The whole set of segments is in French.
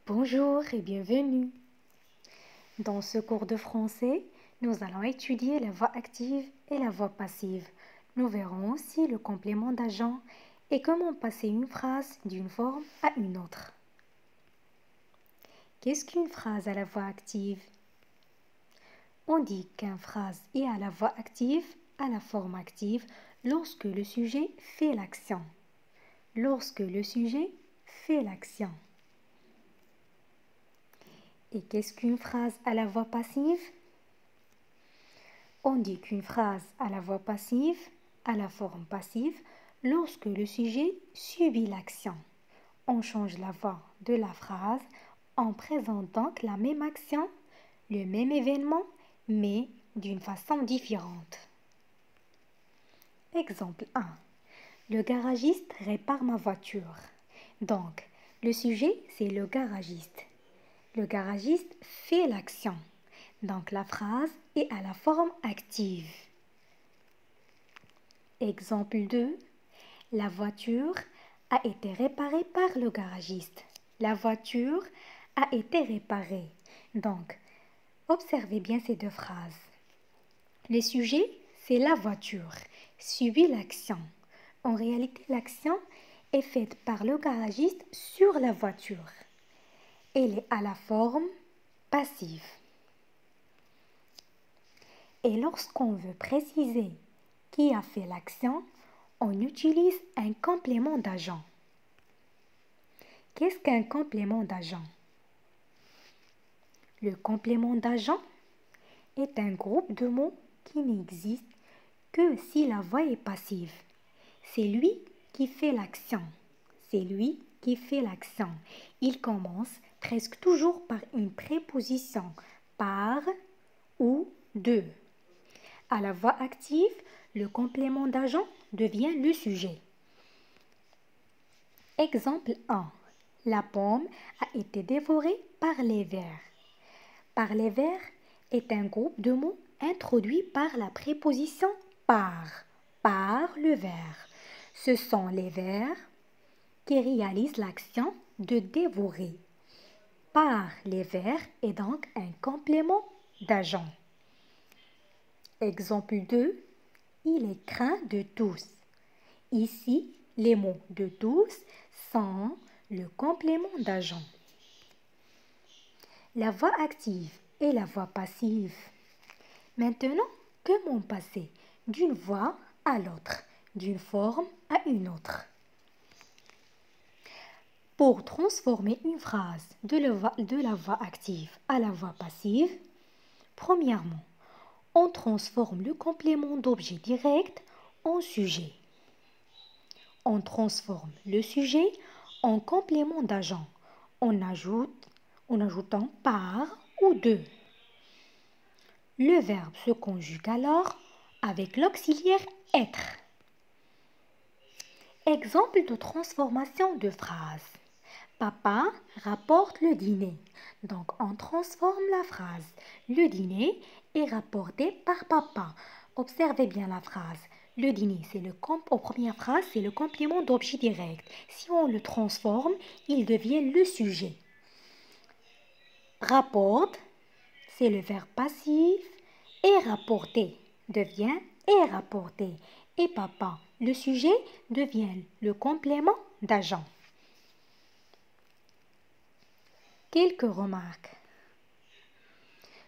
Bonjour et bienvenue. Dans ce cours de français, nous allons étudier la voix active et la voix passive. Nous verrons aussi le complément d'agent et comment passer une phrase d'une forme à une autre. Qu'est-ce qu'une phrase à la voix active? On dit qu'une phrase est à la voix active, à la forme active, lorsque le sujet fait l'action. Lorsque le sujet fait l'action. Et qu'est-ce qu'une phrase à la voix passive? On dit qu'une phrase à la voix passive, à la forme passive, lorsque le sujet subit l'action. On change la voix de la phrase en présentant la même action, le même événement, mais d'une façon différente. Exemple 1. Le garagiste répare ma voiture. Donc, le sujet, c'est le garagiste. Le garagiste fait l'action. Donc, la phrase est à la forme active. Exemple 2. La voiture a été réparée par le garagiste. La voiture a été réparée. Donc, observez bien ces deux phrases. Le sujet, c'est la voiture, subit l'action. En réalité, l'action est faite par le garagiste sur la voiture. Elle est à la forme passive. Et lorsqu'on veut préciser qui a fait l'action, on utilise un complément d'agent. Qu'est-ce qu'un complément d'agent? Le complément d'agent est un groupe de mots qui n'existe que si la voix est passive. C'est lui qui fait l'action. C'est lui qui fait l'action. Il commence presque toujours par une préposition par ou de. À la voix active, le complément d'agent devient le sujet. Exemple 1. La pomme a été dévorée par les vers. Par les vers est un groupe de mots introduits par la préposition par le vers. Ce sont les vers qui réalisent l'action de dévorer. Par les vers est donc un complément d'agent. Exemple 2. Il est craint de tous. Ici, les mots de tous sont le complément d'agent. La voix active et la voix passive. Maintenant, comment passer d'une voix à l'autre, d'une forme à une autre? Pour transformer une phrase de la voix active à la voix passive, premièrement, on transforme le complément d'objet direct en sujet. On transforme le sujet en complément d'agent en ajoutant par ou de. Le verbe se conjugue alors avec l'auxiliaire être. Exemple de transformation de phrase. Papa rapporte le dîner. Donc on transforme la phrase. Le dîner est rapporté par papa. Observez bien la phrase. Le dîner, aux premières phrases, c'est le complément d'objet direct. Si on le transforme, il devient le sujet. Rapporte, c'est le verbe passif. Et rapporter devient est rapporté. Et papa, le sujet, devient le complément d'agent. Quelques remarques.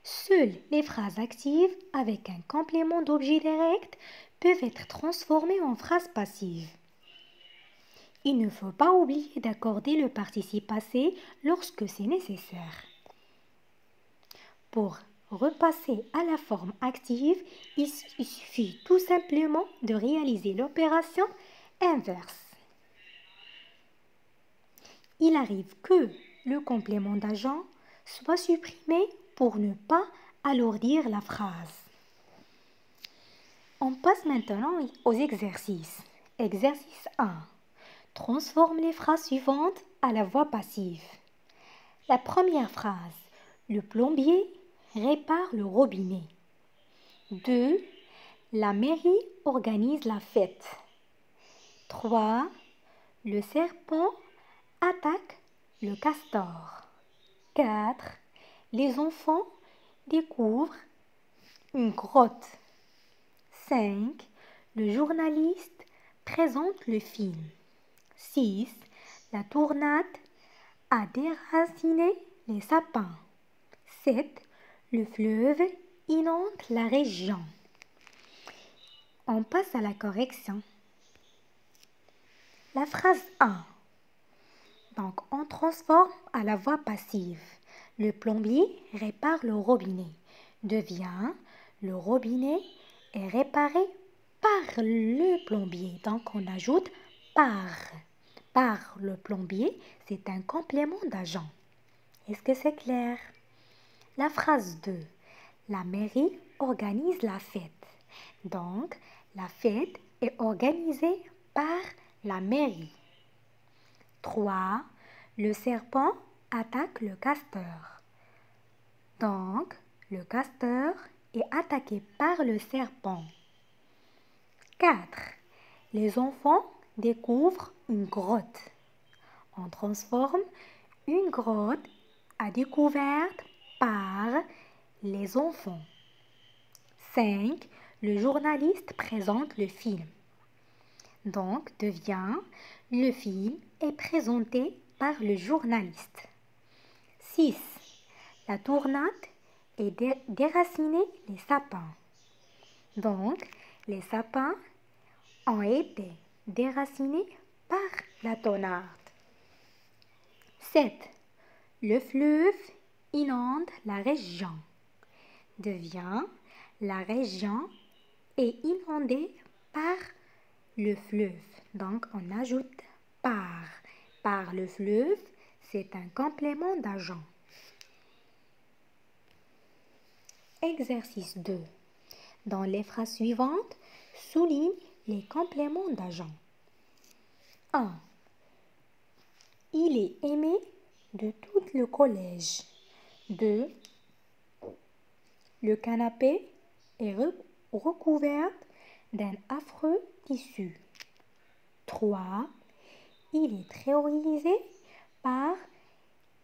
Seules les phrases actives avec un complément d'objet direct peuvent être transformées en phrases passives. Il ne faut pas oublier d'accorder le participe passé lorsque c'est nécessaire. Pour repasser à la forme active, il suffit tout simplement de réaliser l'opération inverse. Il arrive que le complément d'agent soit supprimé pour ne pas alourdir la phrase. On passe maintenant aux exercices. Exercice 1. Transforme les phrases suivantes à la voix passive. La première phrase. Le plombier répare le robinet. 2. La mairie organise la fête. 3. Le serpent attaque le castor. 4. Les enfants découvrent une grotte. 5. Le journaliste présente le film. 6. La tornade a déraciné les sapins. 7. Le fleuve inonde la région. On passe à la correction. La phrase 1. Donc, on transforme à la voix passive. Le plombier répare le robinet. Devient le robinet est réparé par le plombier. Donc, on ajoute par. Par le plombier, c'est un complément d'agent. Est-ce que c'est clair? La phrase 2. La mairie organise la fête. Donc, la fête est organisée par la mairie. 3. Le serpent attaque le castor. Donc, le castor est attaqué par le serpent. 4. Les enfants découvrent une grotte. On transforme une grotte à découverte par les enfants. 5. Le journaliste présente le film. Donc, devient le film est présenté par le journaliste. 6. La tornade est déracinée les sapins. Donc, les sapins ont été déracinés par la tornade. 7. Le fleuve inonde la région. Devient la région est inondée par le fleuve. Donc, on ajoute par. Par le fleuve, c'est un complément d'agent. Exercice 2. Dans les phrases suivantes, souligne les compléments d'agent. 1. Il est aimé de tout le collège. 2. Le canapé est recouvert d'un affreux tissu. 3. Il est terrorisé par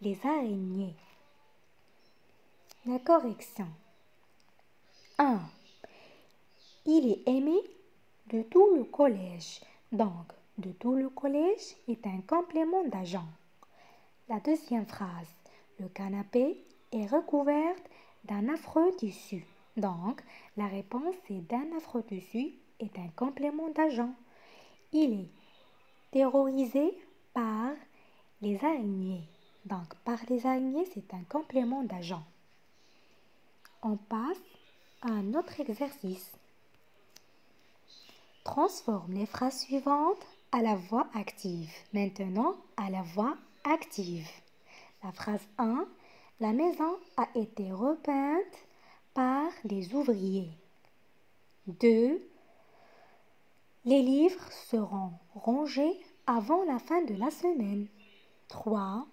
les araignées. La correction. 1. Il est aimé de tout le collège. Donc, de tout le collège est un complément d'agent. La deuxième phrase. Le canapé est recouvert d'un affreux tissu. Donc, la réponse est d'un affreux tissu est un complément d'agent. Il est terrorisé par les araignées. Donc, par les araignées, c'est un complément d'agent. On passe à un autre exercice. Transforme les phrases suivantes à la voix active. Maintenant, à la voix active. La phrase 1. La maison a été repeinte par des ouvriers. 2. Les livres seront rangés avant la fin de la semaine. 3.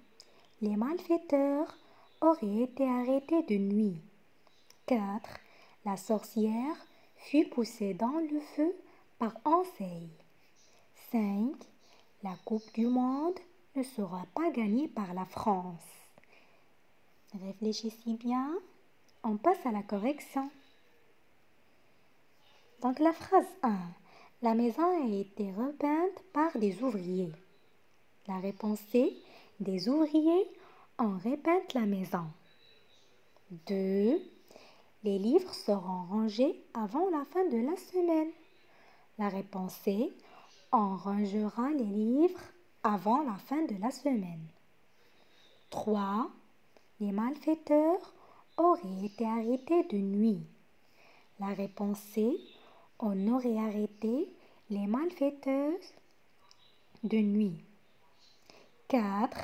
Les malfaiteurs auraient été arrêtés de nuit. 4. La sorcière fut poussée dans le feu par Ansel. 5. La Coupe du Monde ne sera pas gagnée par la France. Réfléchissez bien. On passe à la correction. Donc la phrase 1. La maison a été repeinte par des ouvriers. La réponse est des ouvriers ont repeint la maison. 2. Les livres seront rangés avant la fin de la semaine. La réponse est on rangera les livres avant la fin de la semaine. 3. Les malfaiteurs auraient été arrêtés de nuit. La réponse est on aurait arrêté les malfaiteurs de nuit. 4.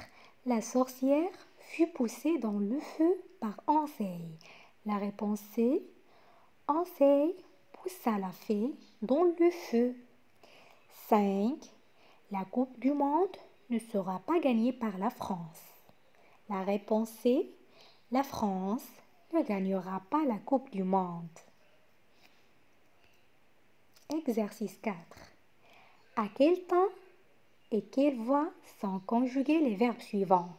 La sorcière fut poussée dans le feu par Ansel. La réponse est Ansel poussa la fée dans le feu. 5. La Coupe du Monde ne sera pas gagnée par la France. La réponse est la France ne gagnera pas la Coupe du Monde. Exercice 4. À quel temps et quelle voix sont conjugués les verbes suivants?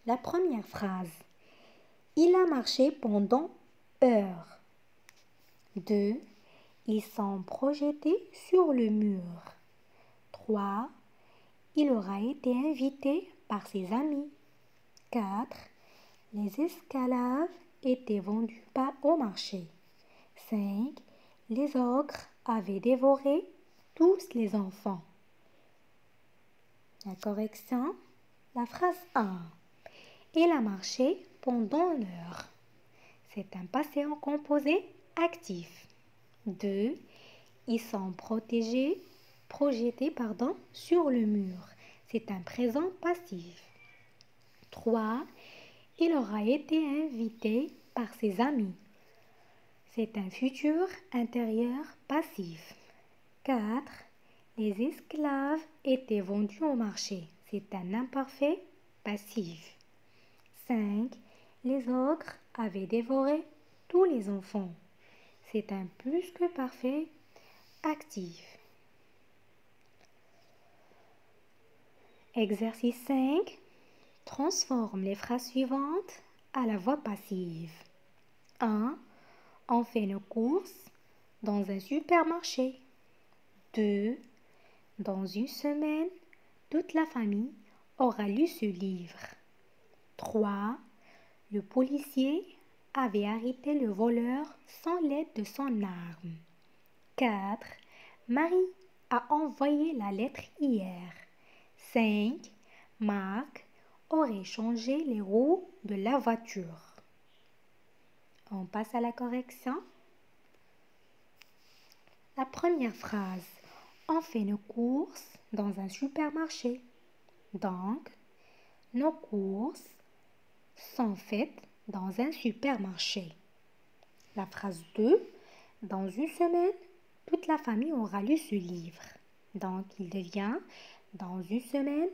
La première phrase. Il a marché pendant heures. 2. Ils sont projetés sur le mur. 3. Il aura été invité par ses amis. 4. Les esclaves étaient vendus au marché. 5. Les ogres avaient dévoré tous les enfants. La correction. La phrase 1. Il a marché pendant l'heure. C'est un passé en composé actif. 2. Ils sont projetés sur le mur. C'est un présent passif. 3. Il aura été invité par ses amis. C'est un futur intérieur passif. 4. Les esclaves étaient vendus au marché. C'est un imparfait passif. 5. Les ogres avaient dévoré tous les enfants. C'est un plus que parfait actif. Exercice 5. Transforme les phrases suivantes à la voix passive. 1. On fait nos courses dans un supermarché. 2. Dans une semaine, toute la famille aura lu ce livre. 3. Le policier avait arrêté le voleur sans l'aide de son arme. 4. Marie a envoyé la lettre hier. 5. Marc aurait changé les roues de la voiture. On passe à la correction. La première phrase. On fait nos courses dans un supermarché. Donc, nos courses sont faites dans un supermarché. La phrase 2. Dans une semaine, toute la famille aura lu ce livre. Donc, il devient dans une semaine,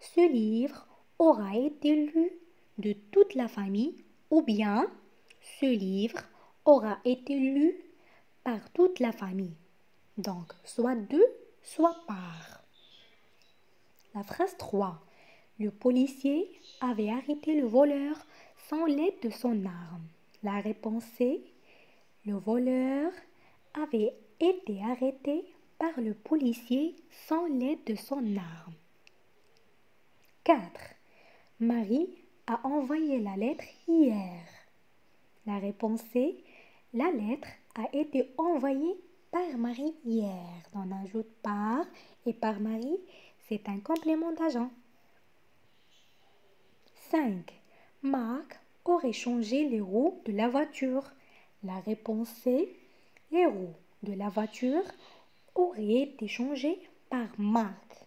ce livre aura été lu de toute la famille ou bien ce livre aura été lu par toute la famille. Donc, soit deux, soit par. La phrase 3. Le policier avait arrêté le voleur sans l'aide de son arme. La réponse est le voleur avait été arrêté par le policier sans l'aide de son arme. 4. Marie a envoyé la lettre hier. La réponse est la lettre a été envoyée par Marie hier. On ajoute par et par Marie, c'est un complément d'agent. 5. Marc aurait changé les roues de la voiture. La réponse est les roues de la voiture auraient été changées par Marc.